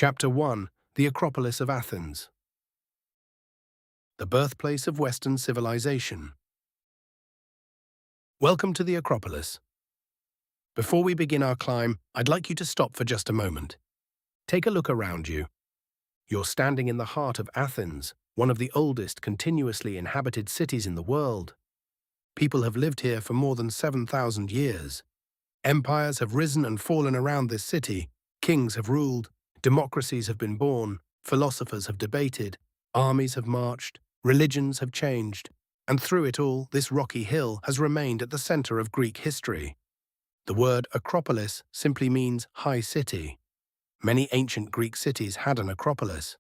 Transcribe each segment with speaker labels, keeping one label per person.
Speaker 1: Chapter 1: The Acropolis of Athens. The birthplace of Western civilization. Welcome to the Acropolis. Before we begin our climb, I'd like you to stop for just a moment. Take a look around you. You're standing in the heart of Athens, one of the oldest continuously inhabited cities in the world. People have lived here for more than 7,000 years. Empires have risen and fallen around this city, kings have ruled, democracies have been born, philosophers have debated, armies have marched, religions have changed, and through it all, this rocky hill has remained at the center of Greek history. The word Acropolis simply means high city. Many ancient Greek cities had an Acropolis.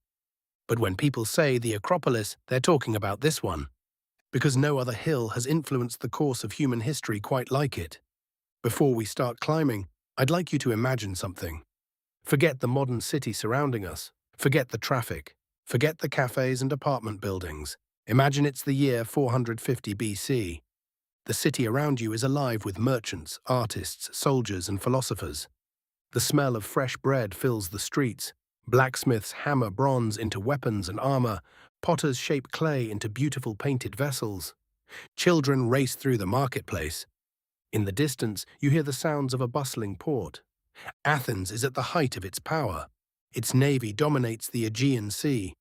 Speaker 1: But when people say the Acropolis, they're talking about this one, because no other hill has influenced the course of human history quite like it. Before we start climbing, I'd like you to imagine something. Forget the modern city surrounding us. Forget the traffic. Forget the cafes and apartment buildings. Imagine it's the year 450 BC. The city around you is alive with merchants, artists, soldiers, and philosophers. The smell of fresh bread fills the streets. Blacksmiths hammer bronze into weapons and armor. Potters shape clay into beautiful painted vessels. Children race through the marketplace. In the distance, you hear the sounds of a bustling port. Athens is at the height of its power. Its navy dominates the Aegean Sea.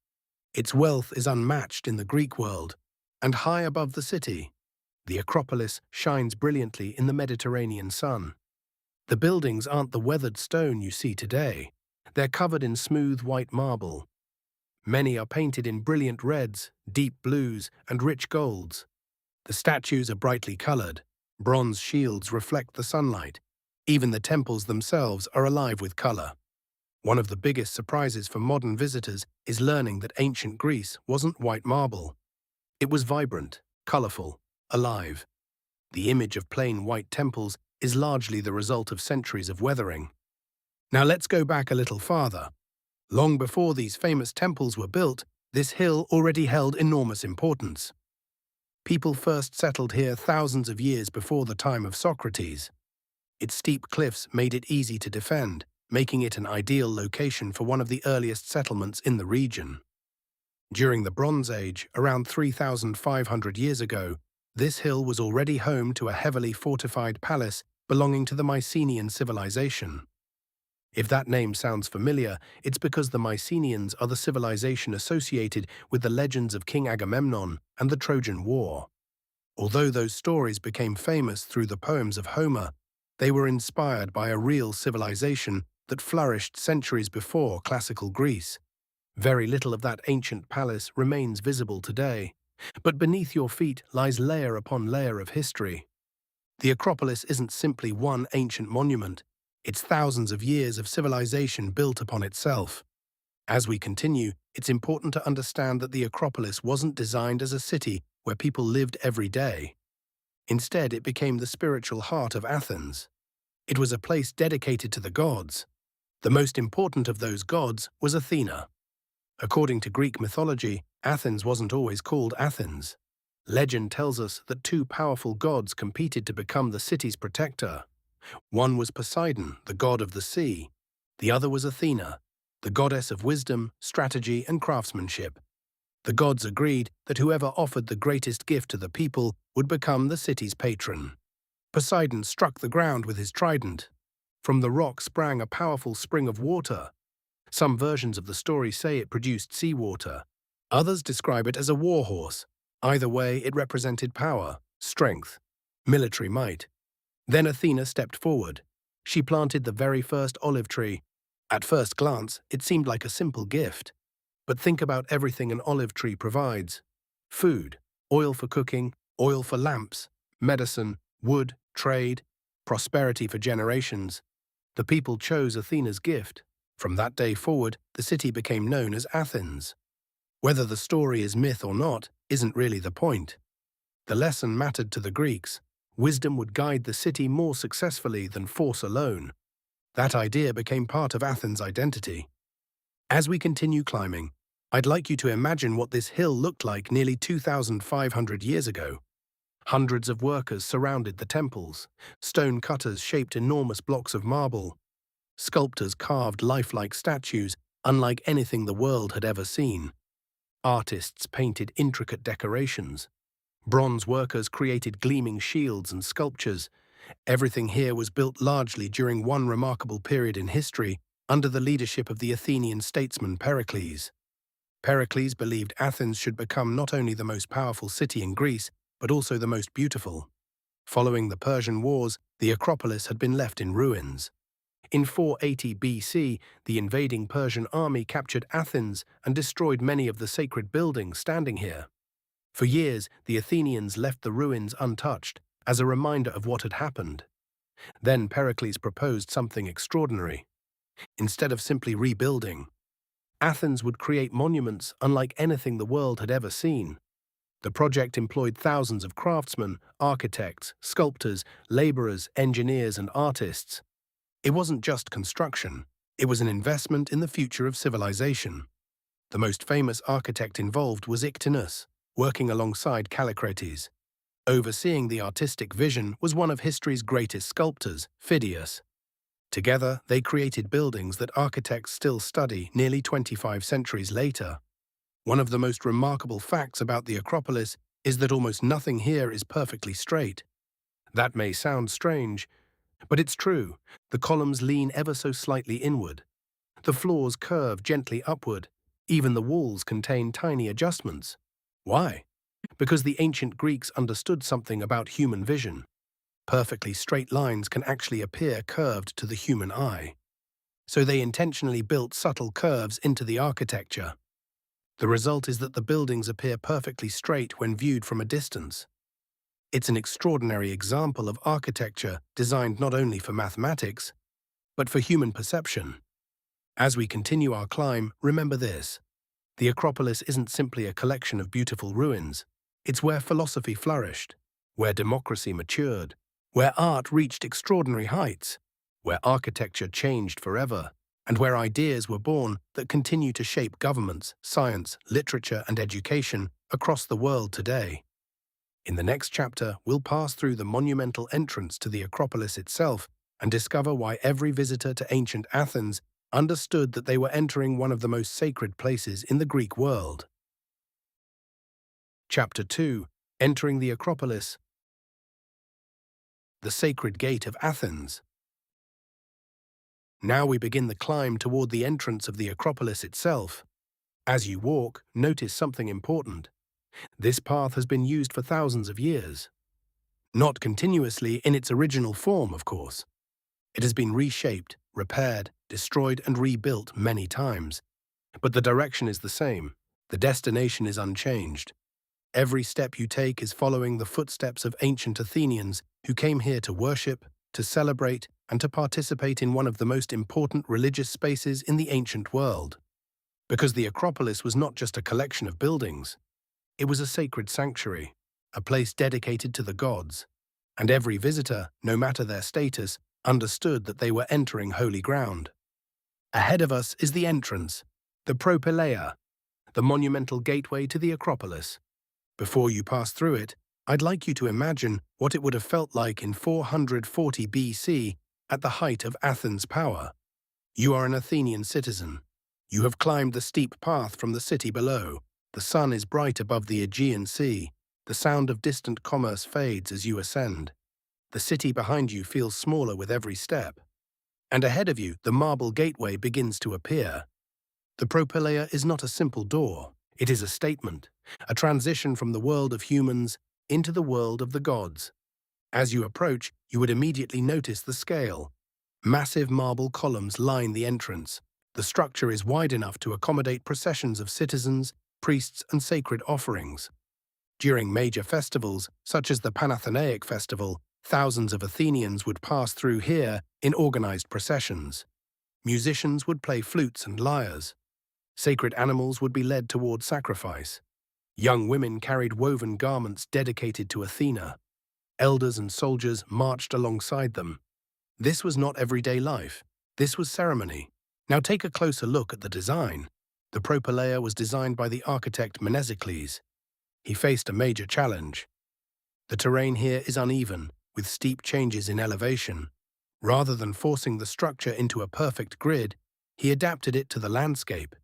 Speaker 1: Its wealth is unmatched in the Greek world. And high above the city, the Acropolis shines brilliantly in the Mediterranean sun. The buildings aren't the weathered stone you see today. They're covered in smooth white marble. Many are painted in brilliant reds, deep blues, and rich golds. The statues are brightly colored. Bronze shields reflect the sunlight. Even the temples themselves are alive with color. One of the biggest surprises for modern visitors is learning that ancient Greece wasn't white marble. It was vibrant, colorful, alive. The image of plain white temples is largely the result of centuries of weathering. Now let's go back a little farther. Long before these famous temples were built, this hill already held enormous importance. People first settled here thousands of years before the time of Socrates. Its steep cliffs made it easy to defend, making it an ideal location for one of the earliest settlements in the region. During the Bronze Age, around 3,500 years ago, this hill was already home to a heavily fortified palace belonging to the Mycenaean civilization. If that name sounds familiar, it's because the Mycenaeans are the civilization associated with the legends of King Agamemnon and the Trojan War. Although those stories became famous through the poems of Homer, they were inspired by a real civilization that flourished centuries before classical Greece. Very little of that ancient palace remains visible today, but beneath your feet lies layer upon layer of history. The Acropolis isn't simply one ancient monument. It's thousands of years of civilization built upon itself. As we continue, it's important to understand that the Acropolis wasn't designed as a city where people lived every day. Instead, it became the spiritual heart of Athens. It was a place dedicated to the gods. The most important of those gods was Athena. According to Greek mythology, Athens wasn't always called Athens. Legend tells us that two powerful gods competed to become the city's protector. One was Poseidon, the god of the sea. The other was Athena, the goddess of wisdom, strategy, and craftsmanship. The gods agreed that whoever offered the greatest gift to the people would become the city's patron. Poseidon struck the ground with his trident. From the rock sprang a powerful spring of water. Some versions of the story say it produced seawater. Others describe it as a war horse. Either way, it represented power, strength, military might. Then Athena stepped forward. She planted the very first olive tree. At first glance, it seemed like a simple gift. But think about everything an olive tree provides. Food, oil for cooking, oil for lamps, medicine, wood, trade, prosperity for generations. The people chose Athena's gift. From that day forward, the city became known as Athens. Whether the story is myth or not isn't really the point. The lesson mattered to the Greeks. Wisdom would guide the city more successfully than force alone. That idea became part of Athens' identity. As we continue climbing, I'd like you to imagine what this hill looked like nearly 2,500 years ago. Hundreds of workers surrounded the temples. Stone cutters shaped enormous blocks of marble. Sculptors carved lifelike statues, unlike anything the world had ever seen. Artists painted intricate decorations. Bronze workers created gleaming shields and sculptures. Everything here was built largely during one remarkable period in history under the leadership of the Athenian statesman Pericles. Pericles believed Athens should become not only the most powerful city in Greece, but also the most beautiful. Following the Persian Wars, the Acropolis had been left in ruins. In 480 BC, the invading Persian army captured Athens and destroyed many of the sacred buildings standing here. For years, the Athenians left the ruins untouched, as a reminder of what had happened. Then Pericles proposed something extraordinary. Instead of simply rebuilding, Athens would create monuments unlike anything the world had ever seen. The project employed thousands of craftsmen, architects, sculptors, laborers, engineers, and artists. It wasn't just construction, it was an investment in the future of civilization. The most famous architect involved was Ictinus, working alongside Callicrates. Overseeing the artistic vision was one of history's greatest sculptors, Phidias. Together, they created buildings that architects still study nearly 25 centuries later. One of the most remarkable facts about the Acropolis is that almost nothing here is perfectly straight. That may sound strange, but it's true. The columns lean ever so slightly inward. The floors curve gently upward. Even the walls contain tiny adjustments. Why? Because the ancient Greeks understood something about human vision. Perfectly straight lines can actually appear curved to the human eye. So they intentionally built subtle curves into the architecture. The result is that the buildings appear perfectly straight when viewed from a distance. It's an extraordinary example of architecture designed not only for mathematics, but for human perception. As we continue our climb, remember this. The Acropolis isn't simply a collection of beautiful ruins. It's where philosophy flourished, where democracy matured, where art reached extraordinary heights, where architecture changed forever, and where ideas were born that continue to shape governments, science, literature, and education across the world today. In the next chapter, we'll pass through the monumental entrance to the Acropolis itself and discover why every visitor to ancient Athens understood that they were entering one of the most sacred places in the Greek world. Chapter 2. Entering the Acropolis. The Sacred Gate of Athens. Now we begin the climb toward the entrance of the Acropolis itself. As you walk, notice something important. This path has been used for thousands of years. Not continuously in its original form, of course. It has been reshaped, repaired, destroyed, and rebuilt many times. But the direction is the same. The destination is unchanged. Every step you take is following the footsteps of ancient Athenians who came here to worship, to celebrate, and to participate in one of the most important religious spaces in the ancient world. Because the Acropolis was not just a collection of buildings. It was a sacred sanctuary, a place dedicated to the gods. And every visitor, no matter their status, understood that they were entering holy ground. Ahead of us is the entrance, the Propylaea, the monumental gateway to the Acropolis. Before you pass through it, I'd like you to imagine what it would have felt like in 440 BC at the height of Athens' power. You are an Athenian citizen. You have climbed the steep path from the city below. The sun is bright above the Aegean Sea. The sound of distant commerce fades as you ascend. The city behind you feels smaller with every step. And ahead of you, the marble gateway begins to appear. The Propylaea is not a simple door. It is a statement, a transition from the world of humans into the world of the gods. As you approach, you would immediately notice the scale. Massive marble columns line the entrance. The structure is wide enough to accommodate processions of citizens, priests, and sacred offerings. During major festivals, such as the Panathenaic festival, thousands of Athenians would pass through here in organized processions. Musicians would play flutes and lyres. Sacred animals would be led toward sacrifice. Young women carried woven garments dedicated to Athena. Elders and soldiers marched alongside them. This was not everyday life. This was ceremony. Now take a closer look at the design. The Propylaea was designed by the architect Menesicles. He faced a major challenge. The terrain here is uneven, with steep changes in elevation. Rather than forcing the structure into a perfect grid, he adapted it to the landscape.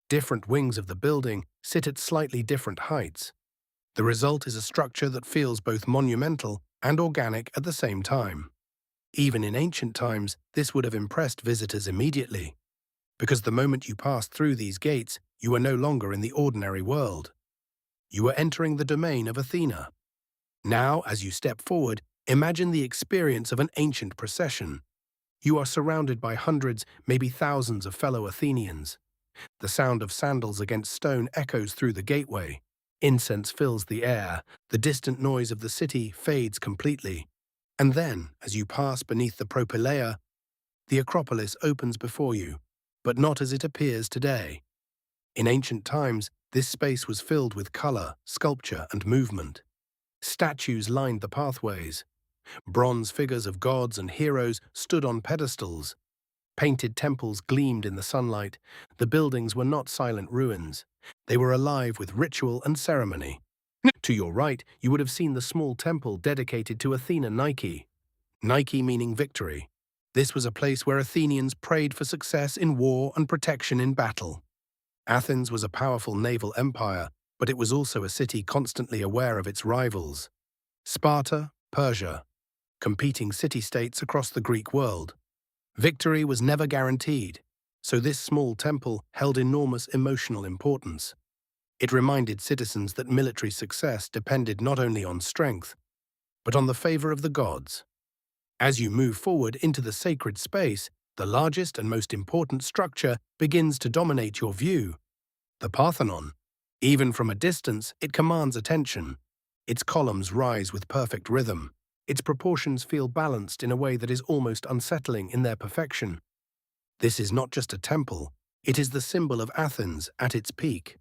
Speaker 1: Different wings of the building sit at slightly different heights. The result is a structure that feels both monumental and organic at the same time. Even in ancient times, this would have impressed visitors immediately, because the moment you passed through these gates, you were no longer in the ordinary world. You were entering the domain of Athena. Now, as you step forward, imagine the experience of an ancient procession. You are surrounded by hundreds, maybe thousands of fellow Athenians. The sound of sandals against stone echoes through the gateway. Incense fills the air. The distant noise of the city fades completely. And then, as you pass beneath the Propylaea, the Acropolis opens before you, but not as it appears today. In ancient times, this space was filled with color, sculpture, and movement. Statues lined the pathways. Bronze figures of gods and heroes stood on pedestals. Painted temples gleamed in the sunlight. The buildings were not silent ruins. They were alive with ritual and ceremony. To your right, you would have seen the small temple dedicated to Athena Nike. Nike meaning victory. This was a place where Athenians prayed for success in war and protection in battle. Athens was a powerful naval empire, but it was also a city constantly aware of its rivals. Sparta, Persia, competing city-states across the Greek world. Victory was never guaranteed, so this small temple held enormous emotional importance. It reminded citizens that military success depended not only on strength, but on the favor of the gods. As you move forward into the sacred space, the largest and most important structure begins to dominate your view, the Parthenon. Even from a distance, it commands attention. Its columns rise with perfect rhythm. Its proportions feel balanced in a way that is almost unsettling in their perfection. This is not just a temple, it is the symbol of Athens at its peak.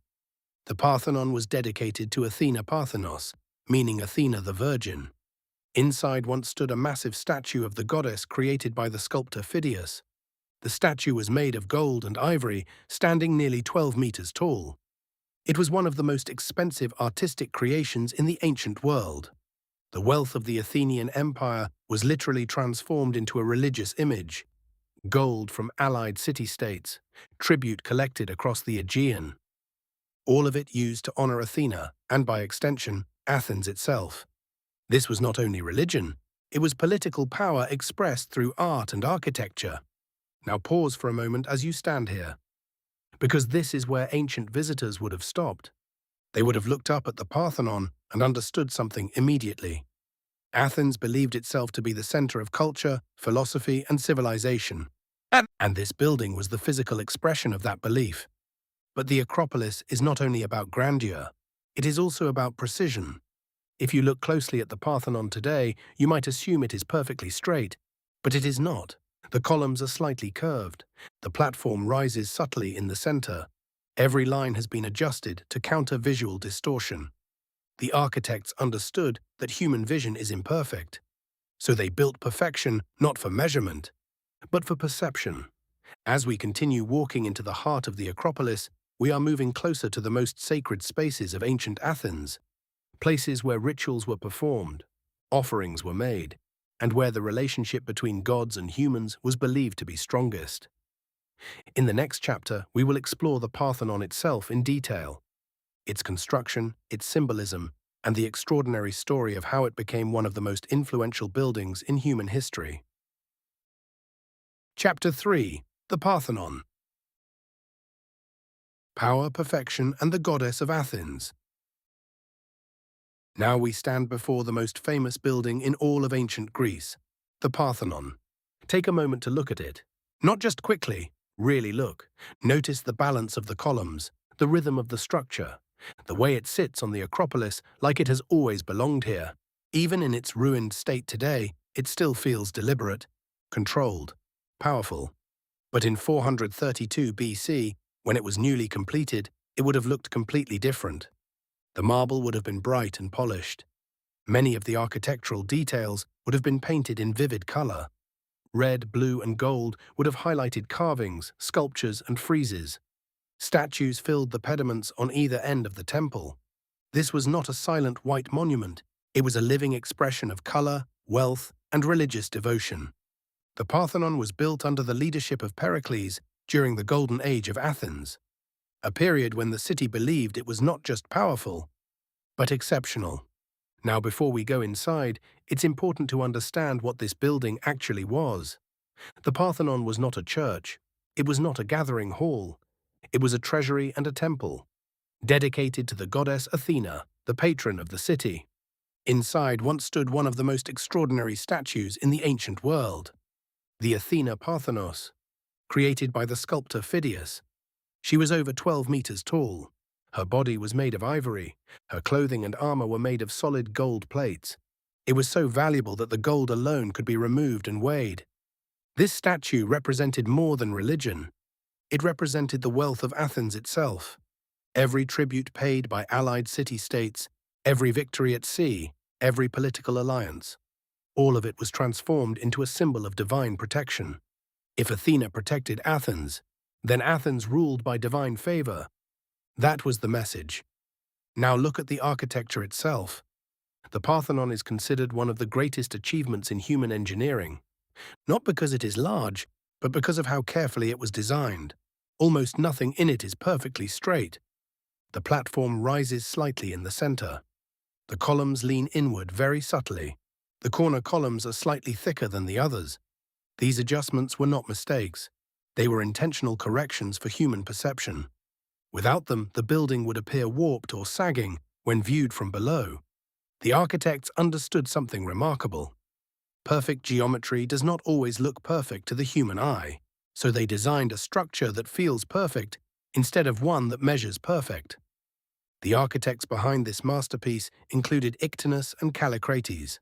Speaker 1: The Parthenon was dedicated to Athena Parthenos, meaning Athena the Virgin. Inside once stood a massive statue of the goddess created by the sculptor Phidias. The statue was made of gold and ivory, standing nearly 12 meters tall. It was one of the most expensive artistic creations in the ancient world. The wealth of the Athenian Empire was literally transformed into a religious image. Gold from allied city-states, tribute collected across the Aegean. All of it used to honor Athena, and by extension, Athens itself. This was not only religion, it was political power expressed through art and architecture. Now pause for a moment as you stand here, because this is where ancient visitors would have stopped. They would have looked up at the Parthenon and understood something immediately. Athens believed itself to be the center of culture, philosophy, and civilization. And this building was the physical expression of that belief. But the Acropolis is not only about grandeur, it is also about precision. If you look closely at the Parthenon today, you might assume it is perfectly straight, but it is not. The columns are slightly curved. The platform rises subtly in the center. Every line has been adjusted to counter visual distortion. The architects understood that human vision is imperfect, so they built perfection not for measurement, but for perception. As we continue walking into the heart of the Acropolis, we are moving closer to the most sacred spaces of ancient Athens, places where rituals were performed, offerings were made, and where the relationship between gods and humans was believed to be strongest. In the next chapter, we will explore the Parthenon itself in detail, its construction, its symbolism, and the extraordinary story of how it became one of the most influential buildings in human history. Chapter 3. The Parthenon. Power, perfection, and the goddess of Athens. Now we stand before the most famous building in all of ancient Greece, the Parthenon. Take a moment to look at it. Not just quickly, really look. Notice the balance of the columns, the rhythm of the structure, the way it sits on the Acropolis like it has always belonged here. Even in its ruined state today, it still feels deliberate, controlled, powerful. But in 432 BC, when it was newly completed, it would have looked completely different. The marble would have been bright and polished. Many of the architectural details would have been painted in vivid color. Red, blue, and gold would have highlighted carvings, sculptures, and friezes. Statues filled the pediments on either end of the temple. This was not a silent white monument. It was a living expression of color, wealth, and religious devotion. The Parthenon was built under the leadership of Pericles, during the Golden Age of Athens, a period when the city believed it was not just powerful, but exceptional. Now, before we go inside, it's important to understand what this building actually was. The Parthenon was not a church. It was not a gathering hall. It was a treasury and a temple, dedicated to the goddess Athena, the patron of the city. Inside once stood one of the most extraordinary statues in the ancient world, the Athena Parthenos, created by the sculptor Phidias. She was over 12 meters tall. Her body was made of ivory. Her clothing and armor were made of solid gold plates. It was so valuable that the gold alone could be removed and weighed. This statue represented more than religion. It represented the wealth of Athens itself. Every tribute paid by allied city-states, every victory at sea, every political alliance, all of it was transformed into a symbol of divine protection. If Athena protected Athens, then Athens ruled by divine favor. That was the message. Now look at the architecture itself. The Parthenon is considered one of the greatest achievements in human engineering, not because it is large, but because of how carefully it was designed. Almost nothing in it is perfectly straight. The platform rises slightly in the center. The columns lean inward very subtly. The corner columns are slightly thicker than the others. These adjustments were not mistakes. They were intentional corrections for human perception. Without them, the building would appear warped or sagging when viewed from below. The architects understood something remarkable. Perfect geometry does not always look perfect to the human eye, so they designed a structure that feels perfect instead of one that measures perfect. The architects behind this masterpiece included Ictinus and Callicrates.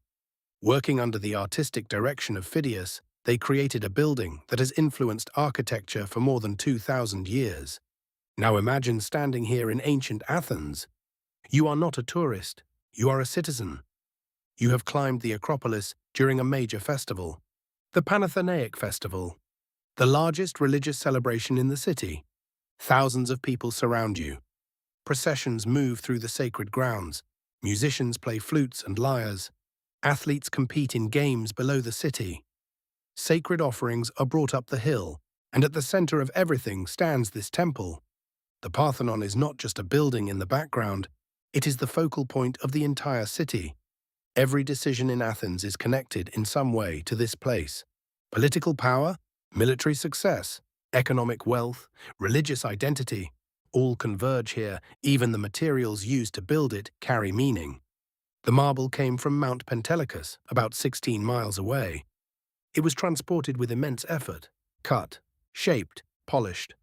Speaker 1: Working under the artistic direction of Phidias, they created a building that has influenced architecture for more than 2,000 years. Now imagine standing here in ancient Athens. You are not a tourist, you are a citizen. You have climbed the Acropolis during a major festival, the Panathenaic festival, the largest religious celebration in the city. Thousands of people surround you. Processions move through the sacred grounds. Musicians play flutes and lyres. Athletes compete in games below the city. Sacred offerings are brought up the hill, and at the center of everything stands this temple. The Parthenon is not just a building in the background, it is the focal point of the entire city. Every decision in Athens is connected in some way to this place. Political power, military success, economic wealth, religious identity, all converge here. Even the materials used to build it carry meaning. The marble came from Mount Pentelicus, about 16 miles away. It was transported with immense effort, cut, shaped, polished,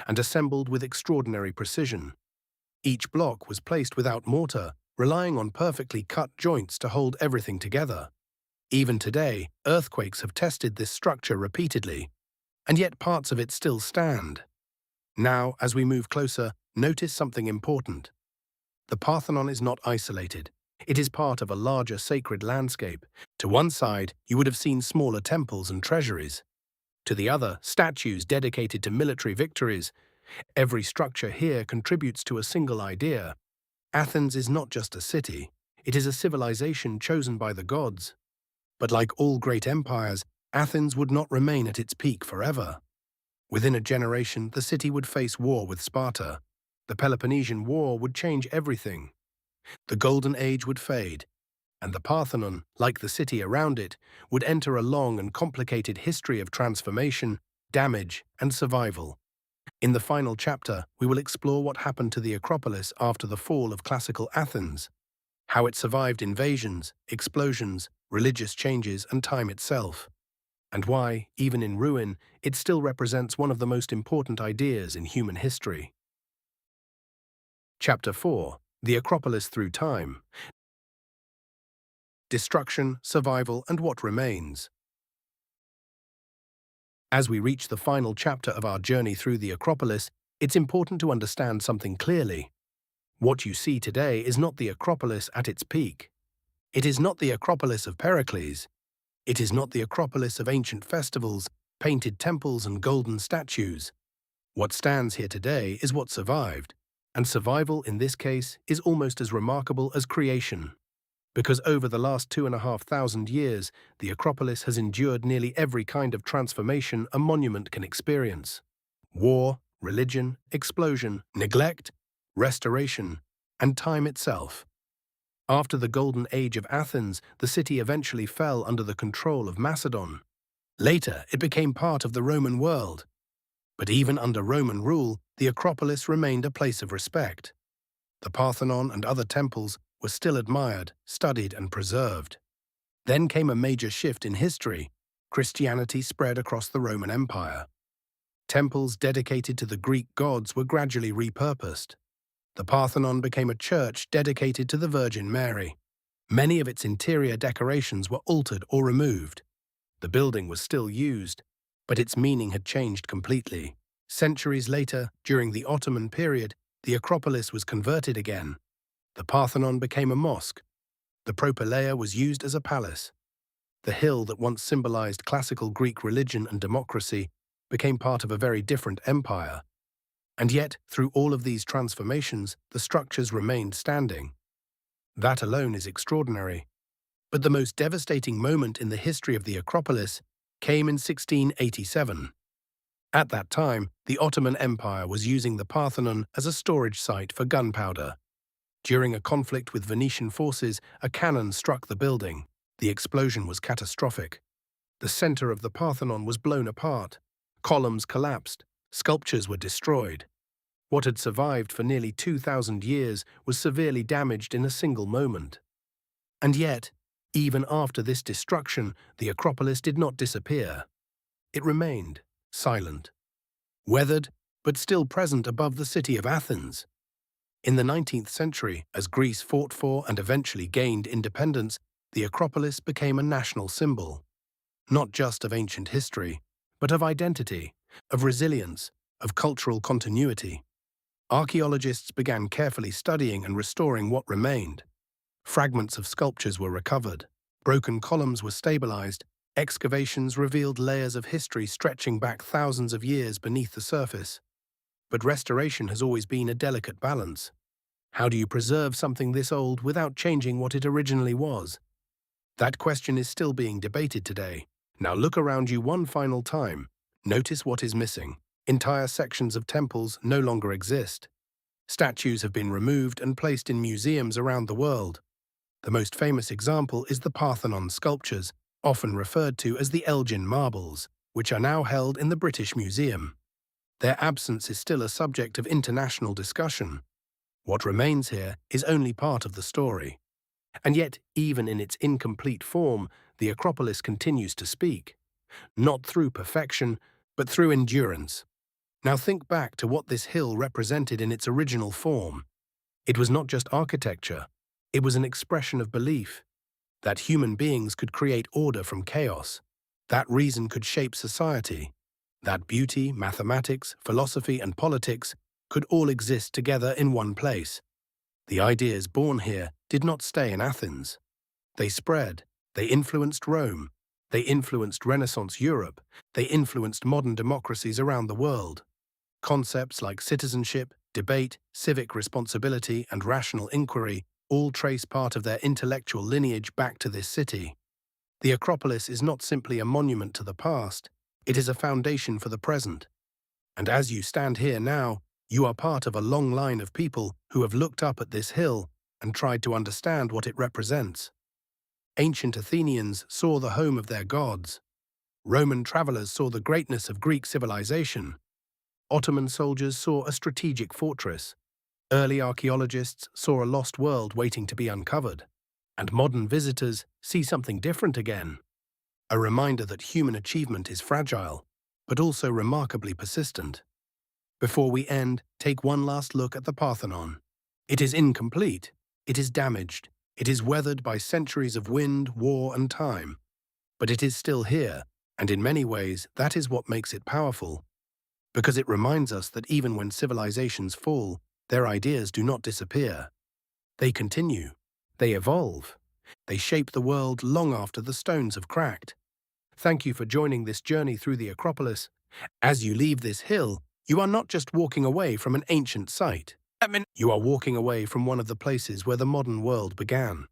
Speaker 1: and assembled with extraordinary precision. Each block was placed without mortar, relying on perfectly cut joints to hold everything together. Even today, earthquakes have tested this structure repeatedly, and yet parts of it still stand. Now, as we move closer, notice something important. The Parthenon is not isolated. It is part of a larger sacred landscape. To one side, you would have seen smaller temples and treasuries. To the other, statues dedicated to military victories. Every structure here contributes to a single idea. Athens is not just a city, it is a civilization chosen by the gods. But like all great empires, Athens would not remain at its peak forever. Within a generation, the city would face war with Sparta. The Peloponnesian War would change everything. The Golden Age would fade, and the Parthenon, like the city around it, would enter a long and complicated history of transformation, damage, and survival. In the final chapter, we will explore what happened to the Acropolis after the fall of classical Athens, how it survived invasions, explosions, religious changes, and time itself, and why, even in ruin, it still represents one of the most important ideas in human history. Chapter 4. The Acropolis Through Time. Destruction, survival, and what remains. As we reach the final chapter of our journey through the Acropolis, it's important to understand something clearly. What you see today is not the Acropolis at its peak. It is not the Acropolis of Pericles. It is not the Acropolis of ancient festivals, painted temples, and golden statues. What stands here today is what survived, and survival in this case is almost as remarkable as creation. Because over the last 2,500 years, the Acropolis has endured nearly every kind of transformation a monument can experience. war, religion, explosion, neglect, restoration, and time itself. After the golden age of Athens, the city eventually fell under the control of Macedon. Later, it became part of the Roman world. But even under Roman rule, the Acropolis remained a place of respect. The Parthenon and other temples were still admired, studied, and preserved. Then came a major shift in history. Christianity spread across the Roman Empire. Temples dedicated to the Greek gods were gradually repurposed. The Parthenon became a church dedicated to the Virgin Mary. Many of its interior decorations were altered or removed. The building was still used, but its meaning had changed completely. Centuries later, during the Ottoman period, the Acropolis was converted again. The Parthenon became a mosque. The Propylaea was used as a palace. The hill that once symbolized classical Greek religion and democracy became part of a very different empire. And yet, through all of these transformations, the structures remained standing. That alone is extraordinary. But the most devastating moment in the history of the Acropolis came in 1687. At that time, the Ottoman Empire was using the Parthenon as a storage site for gunpowder. During a conflict with Venetian forces, a cannon struck the building. The explosion was catastrophic. The center of the Parthenon was blown apart. Columns collapsed. Sculptures were destroyed. What had survived for nearly 2,000 years was severely damaged in a single moment. And yet, even after this destruction, the Acropolis did not disappear. It remained silent, weathered, but still present above the city of Athens. In the 19th century, as Greece fought for and eventually gained independence, the Acropolis became a national symbol, not just of ancient history, but of identity, of resilience, of cultural continuity. Archaeologists began carefully studying and restoring what remained. Fragments of sculptures were recovered. Broken columns were stabilized. Excavations revealed layers of history stretching back thousands of years beneath the surface. But restoration has always been a delicate balance. How do you preserve something this old without changing what it originally was? That question is still being debated today. Now look around you one final time. Notice what is missing. Entire sections of temples no longer exist. Statues have been removed and placed in museums around the world. The most famous example is the Parthenon sculptures, often referred to as the Elgin marbles, which are now held in the British Museum. Their absence is still a subject of international discussion. What remains here is only part of the story. And yet, even in its incomplete form, the Acropolis continues to speak. Not through perfection, but through endurance. Now think back to what this hill represented in its original form. It was not just architecture. It was an expression of belief that human beings could create order from chaos, that reason could shape society, that beauty, mathematics, philosophy, and politics could all exist together in one place. The ideas born here did not stay in Athens. They spread, they influenced Rome, they influenced Renaissance Europe, they influenced modern democracies around the world. Concepts like citizenship, debate, civic responsibility, and rational inquiry all trace part of their intellectual lineage back to this city. The Acropolis is not simply a monument to the past, it is a foundation for the present. And as you stand here now, you are part of a long line of people who have looked up at this hill and tried to understand what it represents. Ancient Athenians saw the home of their gods. Roman travelers saw the greatness of Greek civilization. Ottoman soldiers saw a strategic fortress. Early archaeologists saw a lost world waiting to be uncovered. And modern visitors see something different again. A reminder that human achievement is fragile, but also remarkably persistent. Before we end, take one last look at the Parthenon. It is incomplete. It is damaged. It is weathered by centuries of wind, war, and time. But it is still here, and in many ways, that is what makes it powerful. Because it reminds us that even when civilizations fall, their ideas do not disappear. They continue. They evolve. They shape the world long after the stones have cracked. Thank you for joining this journey through the Acropolis. As you leave this hill, you are not just walking away from an ancient site. You are walking away from one of the places where the modern world began.